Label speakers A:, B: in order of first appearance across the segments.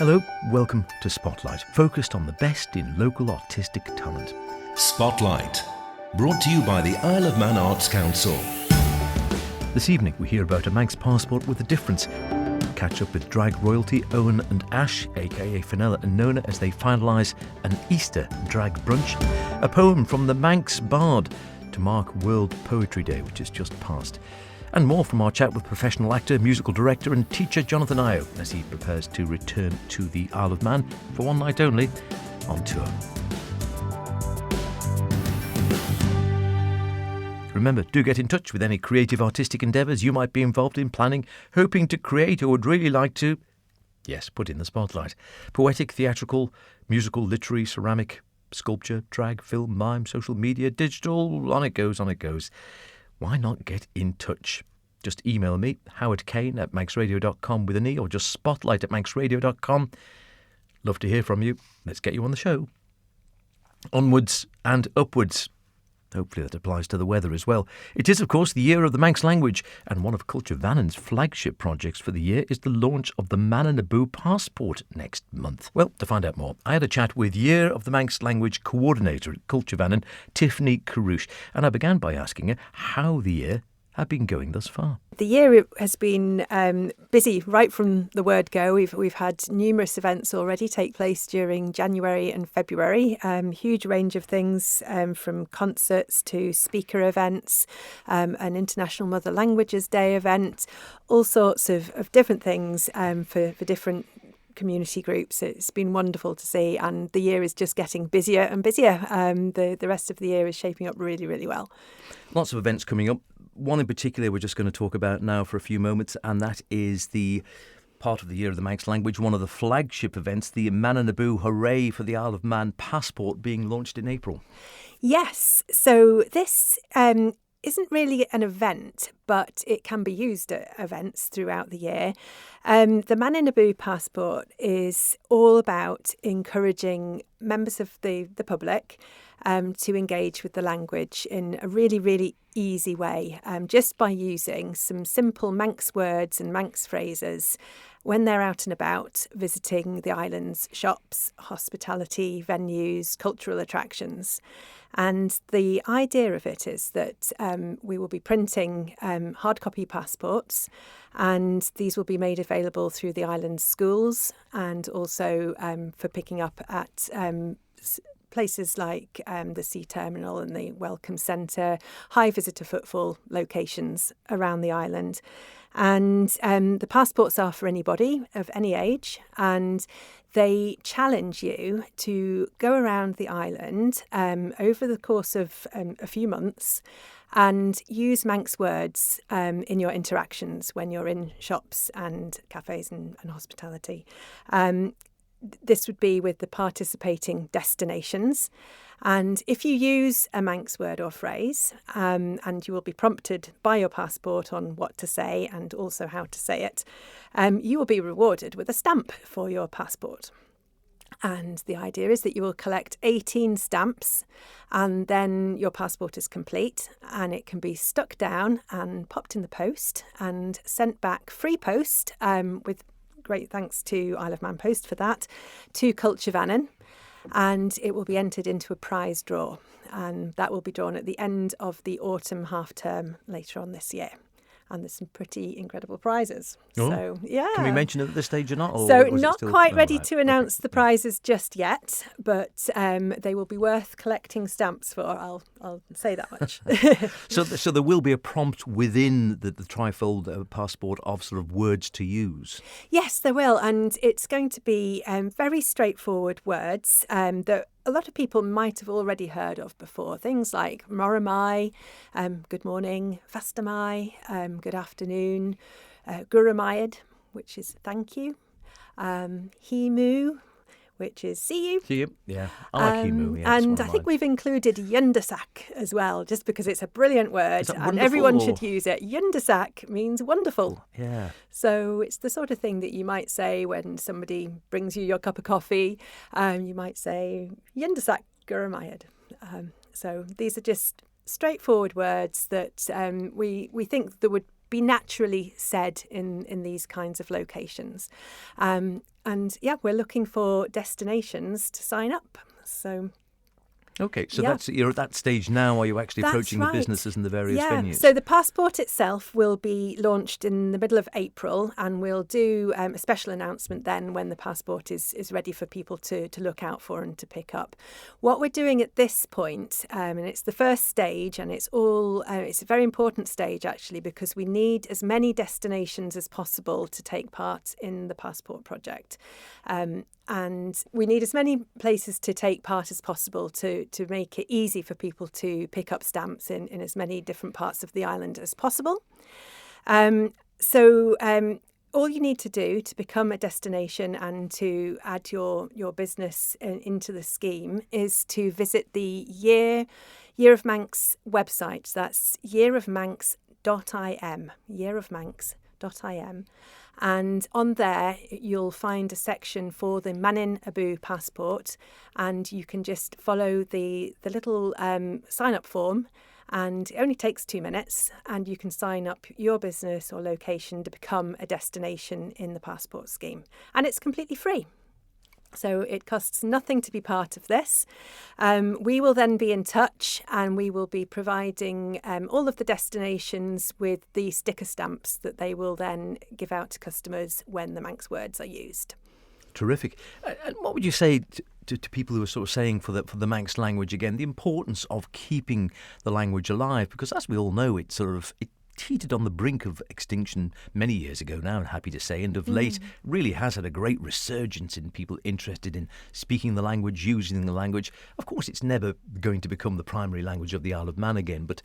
A: Hello, welcome to Spotlight, focused on the best in local artistic talent.
B: Spotlight, brought to you by the Isle of Man Arts Council.
A: This evening we hear about a Manx passport with a difference. Catch up with drag royalty Owen and Ash, aka Fenella and Nona, as they finalise an Easter drag brunch. A poem from the Manx Bard to mark World Poetry Day, which has just passed. And more from our chat with professional actor, musical director and teacher Jonathan Eio as he prepares to return to the Isle of Man for one night only on tour. Remember, do get in touch with any creative artistic endeavours you might be involved in, planning, hoping to create or would really like to, yes, put in the spotlight. Poetic, theatrical, musical, literary, ceramic, sculpture, drag, film, mime, social media, digital, on it goes, on it goes. Why not get in touch? Just email me, howardkane@manxradio.com with an E, or just spotlight@manxradio.com. Love to hear from you. Let's get you on the show. Onwards and upwards. Hopefully that applies to the weather as well. It is, of course, the year of the Manx language, and one of Culture Vannon's flagship projects for the year is the launch of the Mananaboo passport next month. Well, to find out more, I had a chat with Year of the Manx Language coordinator at Culture Vannon, Tiffany Carouche, and I began by asking her how the year had been going thus far.
C: The year has been busy right from the word go. We've had numerous events already take place during January and February. Huge range of things, from concerts to speaker events, an International Mother Languages Day event, all sorts of different things for different community groups. It's been wonderful to see, and the year is just getting busier and busier. The rest of the year is shaping up really, really well.
A: Lots of events coming up. One in particular we're just going to talk about now for a few moments, and that is the part of the Year of the Manx Language, one of the flagship events, the Mananaboo Hooray for the Isle of Man passport being launched in April.
C: Yes, so this isn't really an event, but it can be used at events throughout the year. The Mananaboo passport is all about encouraging members of the public to engage with the language in a really, really easy way, just by using some simple Manx words and Manx phrases when they're out and about visiting the island's shops, hospitality venues, cultural attractions. And the idea of it is that we will be printing hard copy passports, and these will be made available through the island's schools, and also for picking up at places like the Sea Terminal and the Welcome Centre, high visitor footfall locations around the island. And the passports are for anybody of any age, and they challenge you to go around the island over the course of a few months and use Manx words in your interactions when you're in shops and cafes and hospitality. This would be with the participating destinations. And if you use a Manx word or phrase, and you will be prompted by your passport on what to say and also how to say it, you will be rewarded with a stamp for your passport. And the idea is that you will collect 18 stamps, and then your passport is complete, and it can be stuck down and popped in the post and sent back free post, with great thanks to Isle of Man Post for that, to Culture Vannon, and it will be entered into a prize draw, and that will be drawn at the end of the autumn half term later on this year. And there's some pretty incredible prizes.
A: Oh.
C: So, yeah.
A: Can we mention it at this stage or not? Or
C: so
A: was it
C: not
A: still...
C: quite
A: Oh,
C: ready
A: right.
C: to announce
A: Okay.
C: the prizes just yet, but they will be worth collecting stamps for. I'll say that much.
A: So there will be a prompt within the trifold passport of sort of words to use.
C: Yes, there will. And it's going to be very straightforward words that a lot of people might have already heard of before. Things like Moramai, good morning, Fastamai, good afternoon, Guramayad, which is thank you, Himu, which is see you.
A: See you? Yeah. I like Himu. Yeah,
C: And I think we've included Yundasak as well, just because it's a brilliant word and
A: wonderful
C: everyone
A: or-
C: should use it. Yundasak means wonderful.
A: Yeah.
C: So it's the sort of thing that you might say when somebody brings you your cup of coffee. You might say, Yundasak Guramayad. So these are just straightforward words that we think there would be naturally said in these kinds of locations. And yeah, we're looking for destinations to sign up. So.
A: Okay, so you're at that stage now. Are you actually approaching the businesses and the various venues?
C: So the passport itself will be launched in the middle of April, and we'll do a special announcement then when the passport is ready for people to look out for and to pick up. What we're doing at this point, and it's the first stage, and it's a very important stage actually, because we need as many destinations as possible to take part in the passport project. And we need as many places to take part as possible to make it easy for people to pick up stamps in as many different parts of the island as possible. So all you need to do to become a destination and to add your business into the scheme is to visit the Year of Manx website. That's yearofmanx.im, yearofmanx.im. And on there, you'll find a section for the Manin Abu passport, and you can just follow the little sign-up form, and it only takes 2 minutes, and you can sign up your business or location to become a destination in the passport scheme. And it's completely free. So it costs nothing to be part of this. We will then be in touch, and we will be providing all of the destinations with the sticker stamps that they will then give out to customers when the Manx words are used.
A: Terrific. And what would you say to people who are sort of saying for the Manx language again, the importance of keeping the language alive? Because as we all know, it teetered on the brink of extinction many years ago now, I'm happy to say, and of late really has had a great resurgence in people interested in speaking the language, using the language. Of course, it's never going to become the primary language of the Isle of Man again, but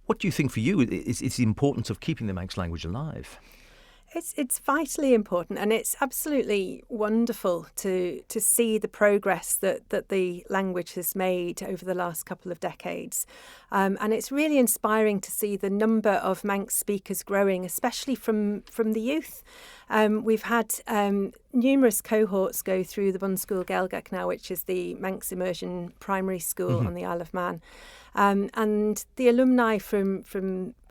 A: what do you think for you is the importance of keeping the Manx language alive?
C: It's vitally important, and it's absolutely wonderful to see the progress that the language has made over the last couple of decades. And it's really inspiring to see the number of Manx speakers growing, especially from the youth. We've had numerous cohorts go through the Bun School Gaelgach now, which is the Manx immersion primary school on the Isle of Man. And the alumni from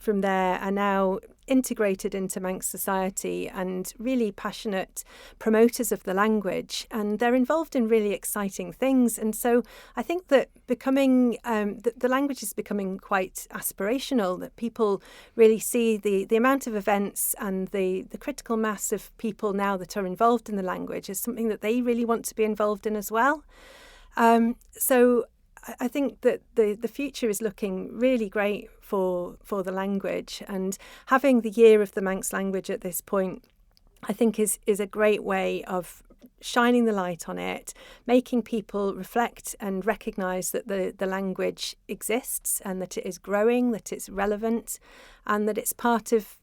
C: there are now integrated into Manx society and really passionate promoters of the language, and they're involved in really exciting things. And so I think that becoming the language is becoming quite aspirational, that people really see the amount of events and the critical mass of people now that are involved in the language as something that they really want to be involved in as well. So I think that the future is looking really great for the language, and having the Year of the Manx language at this point, I think is a great way of shining the light on it, making people reflect and recognise that the language exists and that it is growing, that it's relevant, and that it's part of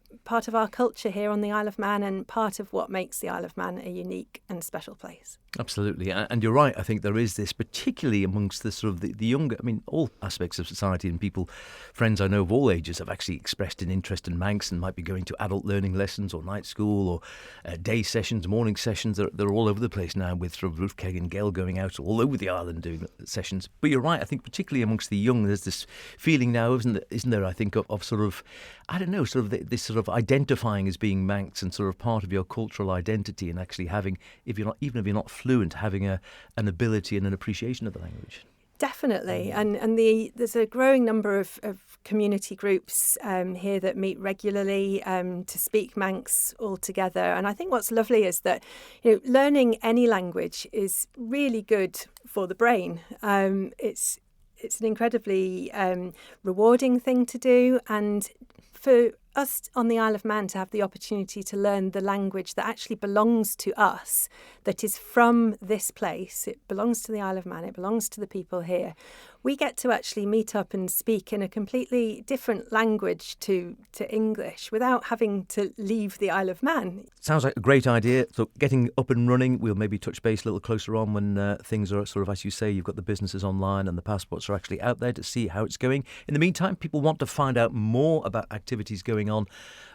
C: our culture here on the Isle of Man and part of what makes the Isle of Man a unique and special place.
A: Absolutely. And you're right. I think there is this, particularly amongst the sort of the younger, I mean, all aspects of society, and people, friends I know of all ages, have actually expressed an interest in Manx and might be going to adult learning lessons or night school or day sessions, morning sessions. They're all over the place now, with sort of Ruth Keg and Gail going out all over the island doing sessions. But you're right. I think particularly amongst the young, there's this feeling now, isn't there, I think, of sort of, I don't know, sort of this sort of identifying as being Manx and sort of part of your cultural identity, and actually having, even if you're not fluent, having an ability and an appreciation of the language.
C: Definitely, and there's a growing number of community groups here that meet regularly to speak Manx all together. And I think what's lovely is that learning any language is really good for the brain. It's an incredibly rewarding thing to do, and for us on the Isle of Man to have the opportunity to learn the language that actually belongs to us, that is from this place, it belongs to the Isle of Man, it belongs to the people here. We get to actually meet up and speak in a completely different language to English without having to leave the Isle of Man.
A: Sounds like a great idea. So getting up and running, we'll maybe touch base a little closer on when things are sort of, as you say, you've got the businesses online and the passports are actually out there to see how it's going. In the meantime, people want to find out more about activities going on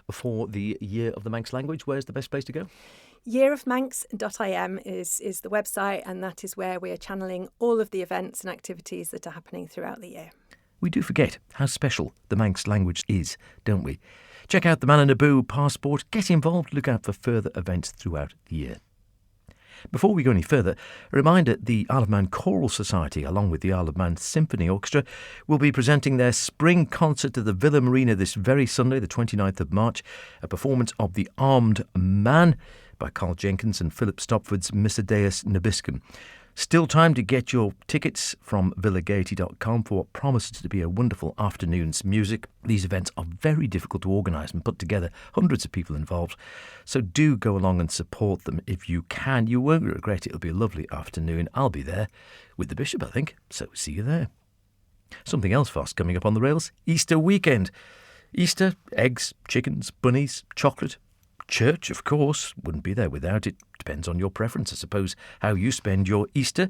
A: for the Year of the Manx language. Where's the best place to go? yearofmanx.im is the website, and that is where we are channeling all of the events and activities that are happening throughout the year. We do forget how special the Manx language is, don't we? Check out the Man in a Boo passport, get involved, look out for further events throughout the year. Before we go any further, a reminder, the Isle of Man Choral Society, along with the Isle of Man Symphony Orchestra, will be presenting their spring concert at the Villa Marina this very Sunday, the 29th of March, a performance of The Armed Man by Carl Jenkins and Philip Stopford's Misadeus Nabiscum. Still time to get your tickets from villagaiety.com for what promises to be a wonderful afternoon's music. These events are very difficult to organise and put together, hundreds of people involved. So do go along and support them if you can. You won't regret it. It'll be a lovely afternoon. I'll be there with the Bishop, I think. So see you there. Something else fast coming up on the rails. Easter weekend. Easter, eggs, chickens, bunnies, chocolate. Church, of course, wouldn't be there without it. Depends on your preference, I suppose, how you spend your Easter.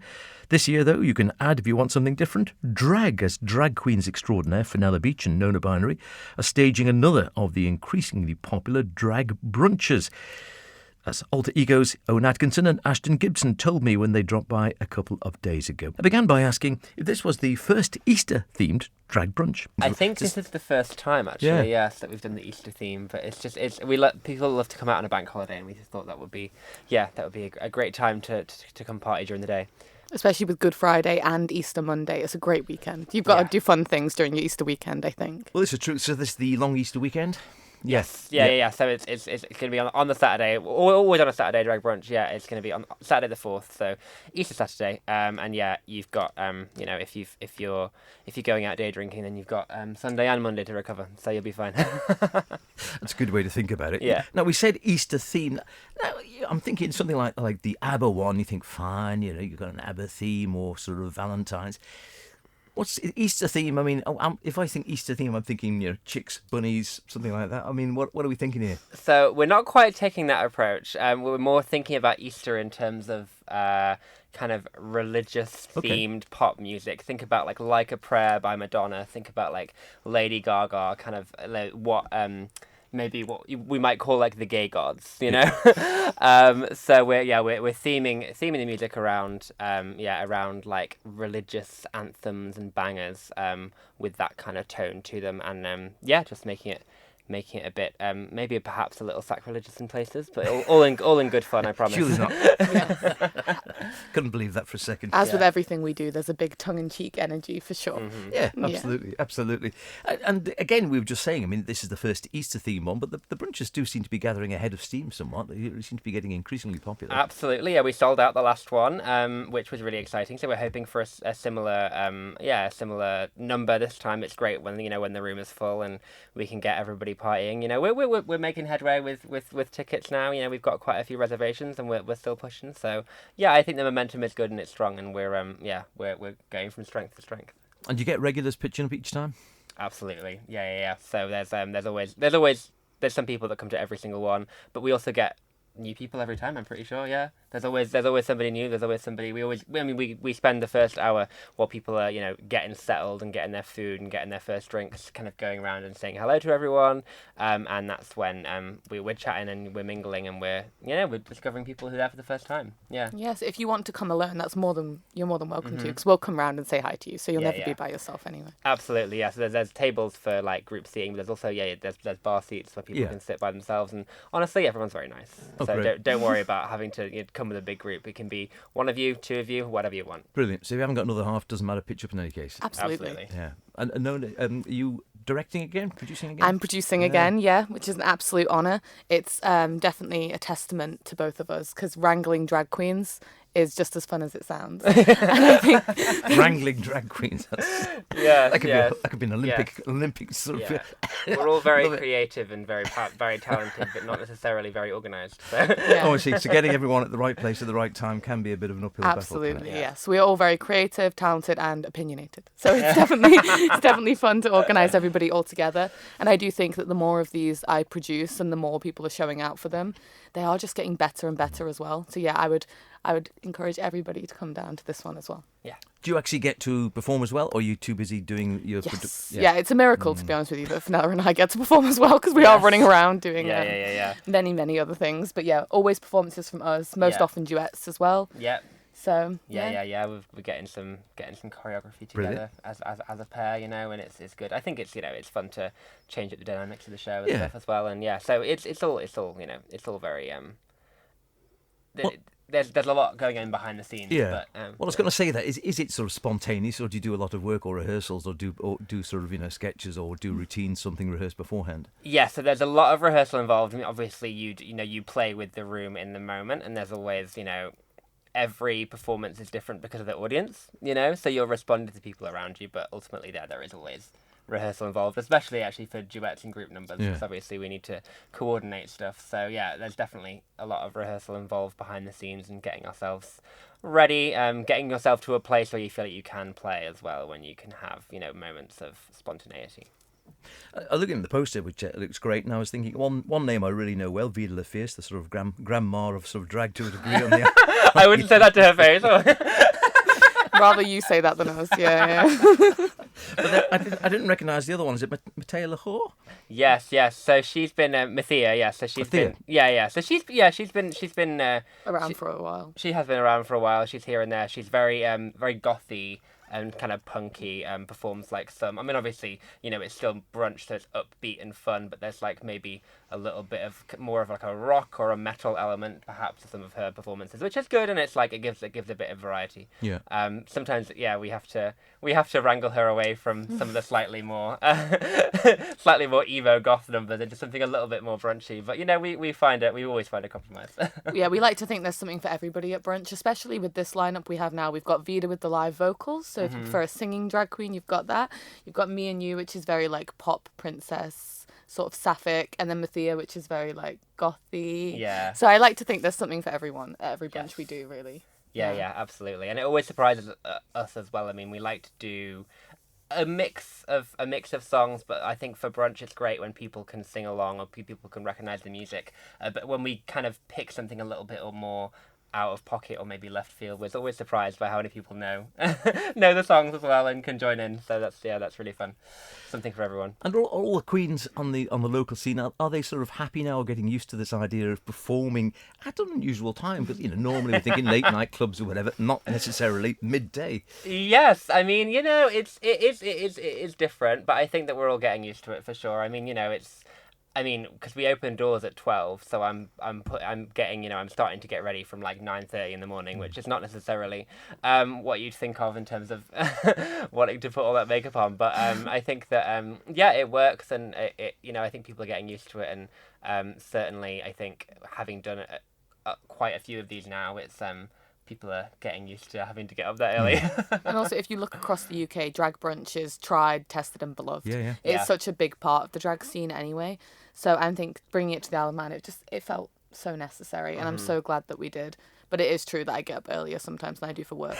A: This year, though, you can add, if you want something different, drag, as drag queens extraordinaire Fenella Beach and Nona Binary are staging another of the increasingly popular drag brunches. As Alter Ego's Owen Atkinson and Ashton Gibson told me when they dropped by a couple of days ago. I began by asking if this was the first Easter-themed drag brunch.
D: I think this is the first time, actually, yes, that we've done the Easter theme. But people love to come out on a bank holiday, and we just thought that would be a great time to come party during the day.
E: Especially with Good Friday and Easter Monday. It's a great weekend. You've got to do fun things during your Easter weekend, I think.
A: Well, this is true. So this is the long Easter weekend?
D: Yes. Yeah. So it's going to be on the Saturday. Always on a Saturday drag brunch. Yeah, it's going to be on Saturday the 4th. So Easter Saturday. And yeah, you've got if you're going out day drinking, then you've got Sunday and Monday to recover. So you'll be fine.
A: That's a good way to think about it.
D: Yeah.
A: Now we said Easter theme. Now I'm thinking something like the ABBA one. You think fine, you've got an ABBA theme or sort of Valentine's. What's Easter theme? I mean, if I think Easter theme, I'm thinking, chicks, bunnies, something like that. I mean, what are we thinking here?
D: So we're not quite taking that approach. We're more thinking about Easter in terms of kind of religious-themed pop music. Think about like a Prayer by Madonna. Think about like Lady Gaga, kind of maybe what we might call like the gay gods, So we're theming the music around around like religious anthems and bangers with that kind of tone to them, and just making it a bit maybe perhaps a little sacrilegious in places, but all in good fun, I promise.
A: Surely not. Couldn't believe that for a second.
E: As with everything we do, there's a big tongue-in-cheek energy for sure.
A: Mm-hmm. Yeah, absolutely. And again, we were just saying, I mean, this is the first Easter theme one, but the brunches do seem to be gathering ahead of steam somewhat. They seem to be getting increasingly popular.
D: Absolutely, yeah. We sold out the last one, which was really exciting. So we're hoping for a similar number this time. It's great when the room is full and we can get everybody partying. We're making headway with tickets now. We've got quite a few reservations and we're still pushing. So yeah, I think the momentum is good and it's strong, and we're going from strength to strength.
A: And you get regulars pitching up each time?
D: Absolutely. Yeah. So there's some people that come to every single one, but we also get new people every time, I'm pretty sure. Yeah, there's always somebody new. There's always somebody. We spend the first hour while people are getting settled and getting their food and getting their first drinks, kind of going around and saying hello to everyone, and that's when we're chatting and we're mingling and we're discovering people who are there for the first time. Yeah.
E: Yes, if you want to come alone, you're more than welcome to, because we'll come round and say hi to you, so you'll never be by yourself anyway.
D: Absolutely, yeah. So there's tables for like group seating, but there's also there's bar seats where people can sit by themselves, and honestly, everyone's very nice. So don't worry about having to come with a big group. It can be one of you, two of you, whatever you want.
A: Brilliant. So if you haven't got another half, doesn't matter, pitch up in any case.
E: Absolutely.
A: Yeah. And Nona, are you directing again, producing again?
E: I'm producing again, which is an absolute honour. It's definitely a testament to both of us, because wrangling drag queens is just as fun as it sounds. And I think
A: wrangling drag queens. That could be an Olympic sort of.
D: We're all very creative and very talented, but not necessarily very organised. So.
A: I see. So getting everyone at the right place at the right time can be a bit of an uphill battle.
E: Absolutely, yes. We're all very creative, talented, and opinionated. So it's definitely fun to organise everybody all together. And I do think that the more of these I produce and the more people are showing out for them, they are just getting better and better as well. So yeah, I would encourage everybody to come down to this one as well.
D: Yeah.
A: Do you actually get to perform as well, or are you too busy doing your...
E: Yes. Yeah, it's a miracle, to be honest with you, that Fenella and I get to perform as well, because we are running around doing many, many other things. But yeah, always performances from us, most often duets as well.
D: Yeah.
E: So
D: we're getting some choreography together as a pair, you know, and it's good. I think it's, you know, it's fun to change up the dynamics of the show and stuff as well, and so it's all you know, it's all very there's a lot going on behind the scenes.
A: Yeah.
D: But,
A: I was going to say that is it sort of spontaneous, or do you do a lot of work or rehearsals, or do sort of, you know, sketches, or do routines, something rehearsed beforehand?
D: Yeah, so there's a lot of rehearsal involved. I mean, obviously, you play with the room in the moment, and there's always, you know, every performance is different because of the audience, you know, so you're responding to people around you, but ultimately there is always rehearsal involved, especially actually for duets and group numbers, because obviously we need to coordinate stuff. So yeah, there's definitely a lot of rehearsal involved behind the scenes and getting ourselves ready, getting yourself to a place where you feel like you can play as well, when you can have, you know, moments of spontaneity.
A: I look at the poster, which looks great, and I was thinking one name I really know well, Vida La Fierce, the sort of grandma of sort of drag to a degree on the
D: I wouldn't say that to her face.
E: Rather you say that than us, yeah.
A: But I didn't recognise the other one. Is it Matea Lahore?
D: Yes. So she's been Mathia. Yeah. So she's
A: Mathia.
D: been. So she's been
E: Around for a while.
D: She has been around for a while. She's here and there. She's very gothy and kind of punky. Performs like some. I mean, obviously, you know, it's still brunch, so it's upbeat and fun. But there's like maybe a little bit of more of like a rock or a metal element, perhaps, to some of her performances, which is good. And it's like it gives a bit of variety.
A: Yeah.
D: Sometimes, we have to wrangle her away from some of the slightly more emo goth numbers into something a little bit more brunchy. But you know, we always find a compromise.
E: Yeah, we like to think there's something for everybody at brunch, especially with this lineup we have now. We've got Vida with the live vocals, so if you prefer a singing drag queen, you've got that. You've got Me and You, which is very like pop princess, sort of sapphic, and then Mathia, which is very like gothy.
D: Yeah.
E: So I like to think there's something for everyone at every brunch we do, really.
D: Yeah, absolutely, and it always surprises us as well. I mean, we like to do a mix of songs, but I think for brunch it's great when people can sing along or people can recognise the music. But when we kind of pick something a little bit or more out of pocket or maybe left field, we're always surprised by how many people know the songs as well and can join in. So that's really fun. Something for everyone.
A: And all the queens on the local scene, are they sort of happy now, or getting used to this idea of performing at an unusual time? Because, you know, normally we're thinking late night clubs or whatever, not necessarily midday.
D: Yes, I mean, you know, it is different, but I think that we're all getting used to it for sure. I mean, you know, because we open doors at 12, so I'm getting, you know, I'm starting to get ready from like 9:30 in the morning, which is not necessarily what you'd think of in terms of wanting to put all that makeup on. But I think that it works, and it you know, I think people are getting used to it, and certainly I think having done quite a few of these now, it's people are getting used to having to get up that early.
E: And also, if you look across the UK, drag brunch is tried, tested and beloved.
A: Yeah.
E: It's such a big part of the drag scene anyway. So I think bringing it to the Isle of Man, it felt so necessary, and I'm so glad that we did. But it is true that I get up earlier sometimes than I do for work.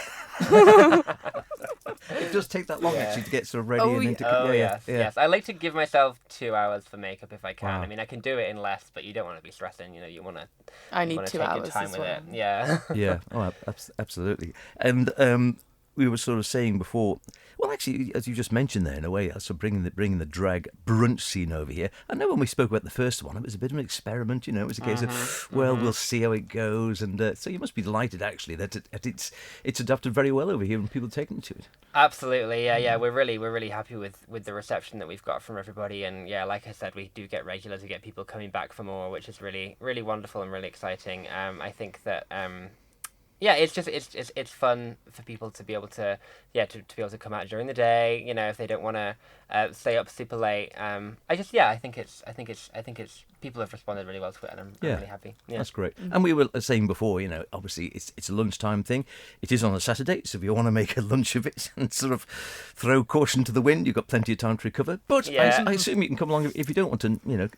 A: It does take that long actually to get sort of ready and into
D: Yes. I like to give myself 2 hours for makeup if I can.
A: Wow.
D: I mean, I can do it in less, but you don't want to be stressing. You know, you want to.
E: I need 2
D: take
E: hours
D: your time
E: as
D: with
E: well.
D: it. Yeah.
A: Yeah. Oh, absolutely. And we were sort of saying before. Well, actually, as you just mentioned there, in a way, so bringing the drag brunch scene over here. I know when we spoke about the first one, it was a bit of an experiment. You know, it was a case of, we'll see how it goes, and so you must be delighted actually that it's adapted very well over here and people taking to it.
D: Absolutely, yeah. We're really happy with the reception that we've got from everybody, and yeah, like I said, we do get regulars, we get people coming back for more, which is really wonderful and really exciting. I think that. It's fun for people to be able to be able to come out during the day. You know, if they don't want to stay up super late. I think it's people have responded really well to it, and I'm really happy. Yeah.
A: That's great. And we were saying before, you know, obviously it's a lunchtime thing. It is on a Saturday, so if you want to make a lunch of it and sort of throw caution to the wind, you've got plenty of time to recover. But I assume you can come along if you don't want to, you know,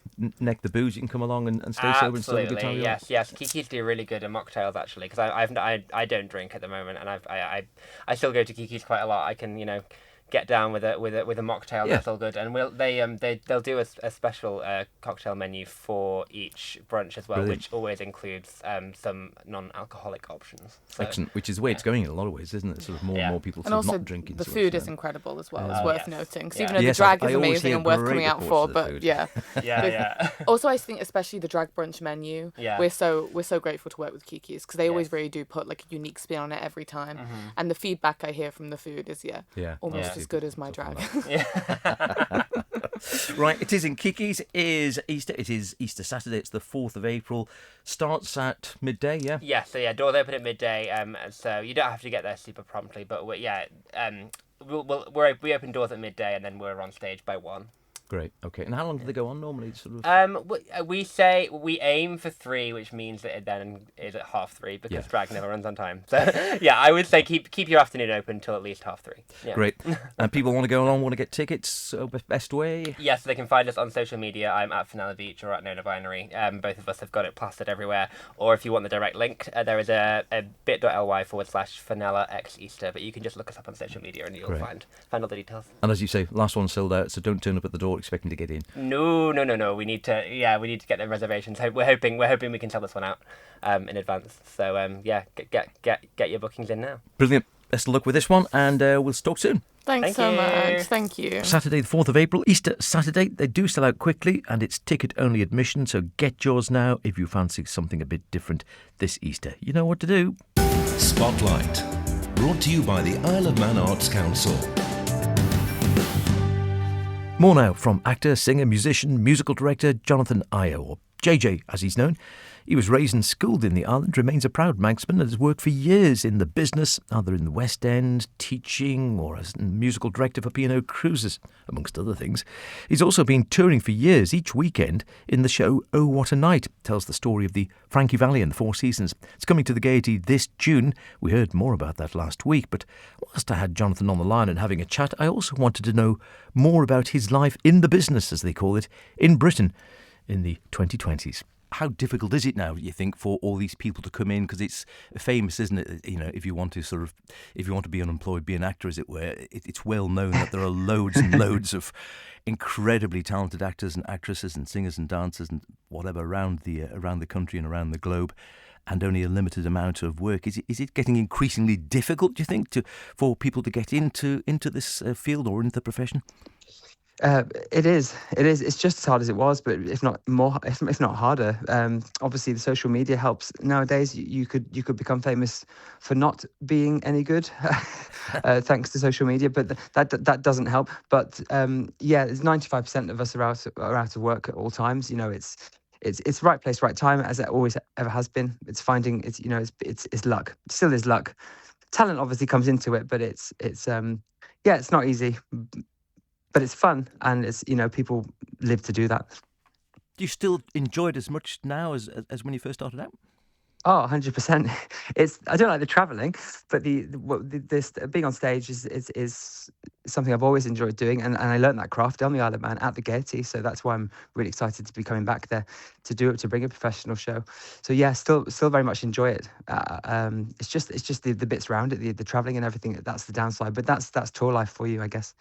A: neck the booze. You can come along and stay sober and still have a good time.
D: Yes. Kiki's do really good at mocktails actually, because I don't drink at the moment, and I still go to Kiki's quite a lot. I can, you know, get down with a mocktail.
A: Yeah.
D: That's all good. And they'll do a special cocktail menu for each brunch as well,
A: Brilliant.
D: which always includes some non-alcoholic options. So,
A: Excellent, which is the way it's going in a lot of ways, isn't it? Sort of more and more people
E: And
A: sort of
E: also,
A: not drinking.
E: the
A: so
E: food
A: much
E: is
A: now.
E: incredible as well.
A: Yeah.
E: It's
D: Oh,
E: worth
D: yes.
E: noting. 'Cause
D: Yeah.
E: even though
A: Yes,
E: the drag
A: I
E: is
A: always
E: amazing
A: hear
E: and worth
A: great
E: coming out
A: reports
E: for,
A: of the
E: but
A: food.
E: yeah.
D: yeah.
E: Also, I think especially the drag brunch menu,
D: Yeah.
E: we're so grateful to work with Kiki's because they always
D: Yes.
E: really do put like a unique spin on it every time. And the feedback I hear from the food is almost
A: Yeah.
E: as good as my drag.
A: Right, it is in Kiki's. It is Easter. It is Easter Saturday. It's the 4th of April. Starts at midday, yeah?
D: Yeah, so doors open at midday, so you don't have to get there super promptly, but we open doors at midday and then we're on stage by 1.
A: Great, okay. And how long do they go on normally? Sort of.
D: We aim for 3, which means that it then is at 3:30 because
A: Yeah.
D: drag never runs on time. So yeah, I would say keep your afternoon open till at least 3:30. Yeah.
A: Great. And people want to go along, want to get tickets, best way?
D: Yeah, so they can find us on social media. I'm at Fenella Beach or at Nona Binary. Both of us have got it plastered everywhere. Or if you want the direct link, there is a bit.ly/Fenella x Easter, but you can just look us up on social media and you'll
A: Great.
D: find all the details.
A: And as you say, last one sold out, so don't turn up at the door expecting to get in.
D: No. We need to get them reservations. We're hoping we can sell this one out in advance. So get your bookings in now.
A: Brilliant. Best of luck with this one, and we'll talk soon.
E: Thanks
D: Thank
E: so
D: you.
E: much. Thank you.
A: Saturday, the 4th of April, Easter Saturday. They do sell out quickly, and it's ticket-only admission, so get yours now if you fancy something a bit different this Easter. You know what to do.
B: Spotlight. Brought to you by the Isle of Man Arts Council.
A: More now from actor, singer, musician, musical director Jonathan Eio, or JJ as he's known. He was raised and schooled in the island, remains a proud Manxman, and has worked for years in the business, either in the West End, teaching, or as a musical director for P&O Cruises, amongst other things. He's also been touring for years, each weekend, in the show Oh What a Night, tells the story of the Frankie Valley and the Four Seasons. It's coming to the Gaiety this June. We heard more about that last week, but whilst I had Jonathan on the line and having a chat, I also wanted to know more about his life in the business, as they call it, in Britain in the 2020s. How difficult is it now, you think, for all these people to come in? Because it's famous, isn't it? You know, if you want to be unemployed, be an actor, as it were, it's well known that there are loads and loads of incredibly talented actors and actresses and singers and dancers and whatever around the country and around the globe, and only a limited amount of work. Is it getting increasingly difficult, do you think, for people to get into this field or into the profession?
F: It is. It's just as hard as it was, but if not more, if not harder. Obviously, the social media helps nowadays. You could become famous for not being any good, thanks to social media. But that doesn't help. But it's 95% of us are out of work at all times. You know, it's right place, right time, as it always ever has been. It's finding it's luck. It still is luck. Talent obviously comes into it, but it's not easy. But it's fun, and it's people live to do that.
A: Do you still enjoy it as much now as when you first started out?
F: Oh, 100%. I don't like the travelling, but this being on stage is something I've always enjoyed doing, and I learned that craft on the Isle of Man at the Gaiety, so that's why I'm really excited to be coming back there to do it, to bring a professional show. So yeah, still very much enjoy it. It's just the bits around it, the travelling and everything. That's the downside, but that's tour life for you, I guess.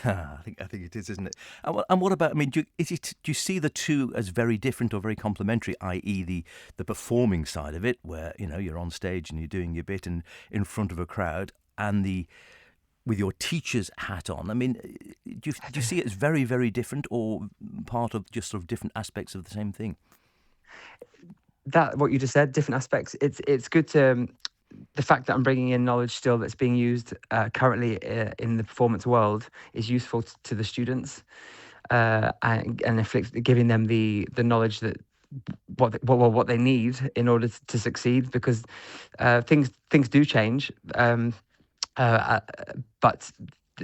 A: I think it is, isn't it? And what about? I mean, do you see the two as very different or very complementary? I.e., the performing side of it, where you're on stage and you're doing your bit and in front of a crowd, and with your teacher's hat on. I mean, do you see it as very, very different, or part of just sort of different aspects of the same thing?
F: That what you just said, different aspects. It's good to. The fact that I'm bringing in knowledge still that's being used currently in the performance world is useful to the students, and giving them the knowledge that what they need in order to succeed, because things do change, but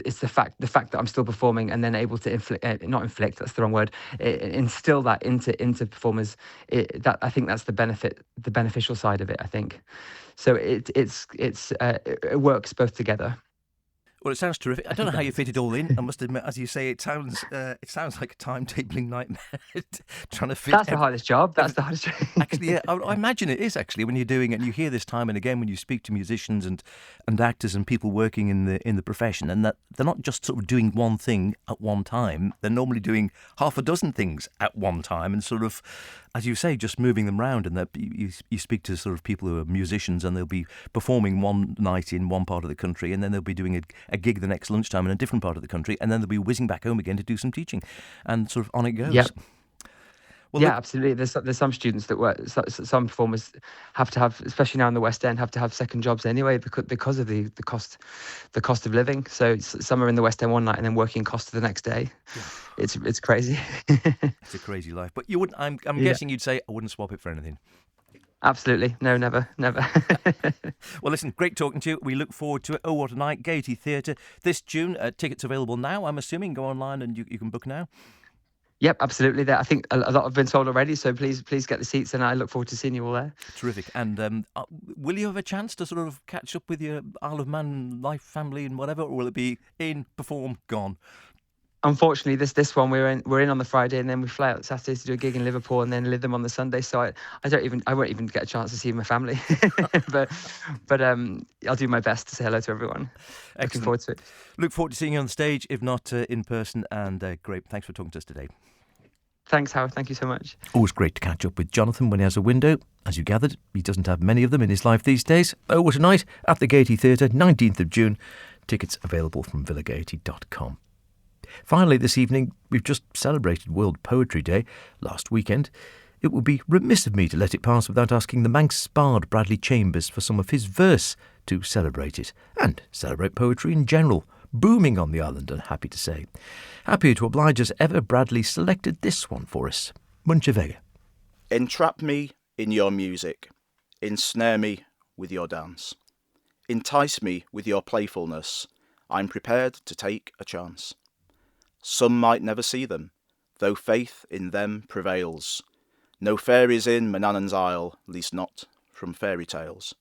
F: it's the fact that I'm still performing and then able to that's the wrong word, instill that into performers. That I think that's the beneficial side of it, I think. So it works both together.
A: Well, it sounds terrific. I don't know how you fit it all in. I must admit, as you say, it sounds like a timetabling nightmare trying to fit.
F: That's the hardest job. That's the hardest job.
A: Actually, yeah, I imagine it is actually when you're doing it. And you hear this time and again when you speak to musicians and actors and people working in the profession, and that they're not just sort of doing one thing at one time. They're normally doing half a dozen things at one time, and sort of, as you say, just moving them around. And that you speak to sort of people who are musicians, and they'll be performing one night in one part of the country, and then they'll be doing a gig the next lunchtime in a different part of the country, and then they'll be whizzing back home again to do some teaching, and sort of on it goes.
F: Yep.
A: Well,
F: yeah, absolutely. There's some students that work. Some performers have to have, especially now in the West End, have to have second jobs anyway because of the cost of living. So some are in the West End one night and then working cost the next day. Yeah. It's crazy.
A: It's a crazy life. But you wouldn't. I'm guessing you'd say I wouldn't swap it for anything.
F: Absolutely. No, never.
A: Well, listen, great talking to you. We look forward to it. Oh, what a night. Gaiety Theatre this June. Tickets available now, I'm assuming. Go online and you can book now.
F: Yep, absolutely. I think a lot have been sold already, so please get the seats, and I look forward to seeing you all there.
A: Terrific. And will you have a chance to sort of catch up with your Isle of Man life, family and whatever, or will it be in, perform, gone?
F: Unfortunately, this one we're in on the Friday, and then we fly out Saturday to do a gig in Liverpool, and then Lytham on the Sunday. So I won't even get a chance to see my family, but I'll do my best to say hello to everyone.
A: Excellent.
F: Looking forward to it.
A: Look forward to seeing you on stage, if not in person. And great, thanks for talking to us today.
F: Thanks, Howard. Thank you so much.
A: Always great to catch up with Jonathan when he has a window. As you gathered, he doesn't have many of them in his life these days. Oh, what a night at the Gaiety Theatre, 19th of June. Tickets available from villagaiety.com. Finally, this evening, we've just celebrated World Poetry Day last weekend. It would be remiss of me to let it pass without asking the Manx Bard Bradley Chambers for some of his verse to celebrate it, and celebrate poetry in general. Booming on the island, and happy to say. Happy to oblige as ever, Bradley selected this one for us. Muncha Vega.
G: Entrap me in your music, ensnare me with your dance, entice me with your playfulness, I'm prepared to take a chance. Some might never see them, though faith in them prevails. No fairies in Manannan's Isle, least not from fairy tales.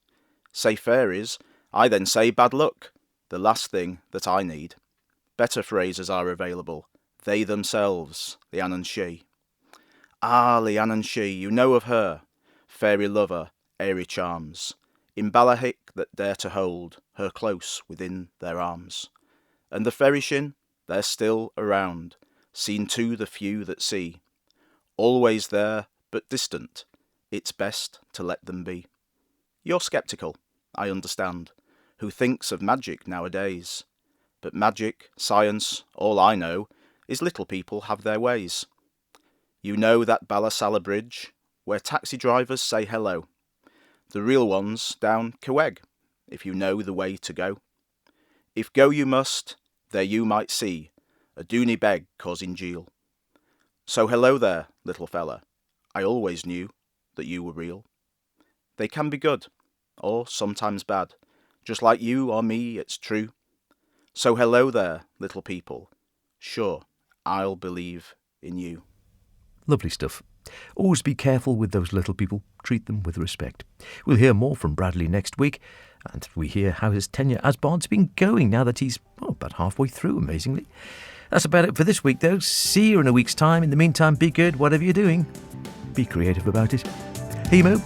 G: Say fairies, I then say bad luck, the last thing that I need. Better phrases are available, they themselves, Leanne and she. Ah, Leanne and she, you know of her, fairy lover, airy charms, in Ballahick that dare to hold her close within their arms. And the Ferryshin, they're still around, seen to the few that see. Always there, but distant, it's best to let them be. You're sceptical, I understand, who thinks of magic nowadays. But magic, science, all I know, is little people have their ways. You know that Ballasalla Bridge, where taxi drivers say hello. The real one's down Ceweg, if you know the way to go. If go you must, there you might see a Dooney beg causing Jeel. So hello there, little fella, I always knew that you were real. They can be good, or sometimes bad, just like you or me, it's true. So hello there, little people. Sure, I'll believe in you.
A: Lovely stuff. Always be careful with those little people. Treat them with respect. We'll hear more from Bradley next week, and we hear how his tenure as Bard's been going now that he's about halfway through, amazingly. That's about it for this week, though. See you in a week's time. In the meantime, be good, whatever you're doing. Be creative about it. Hemo.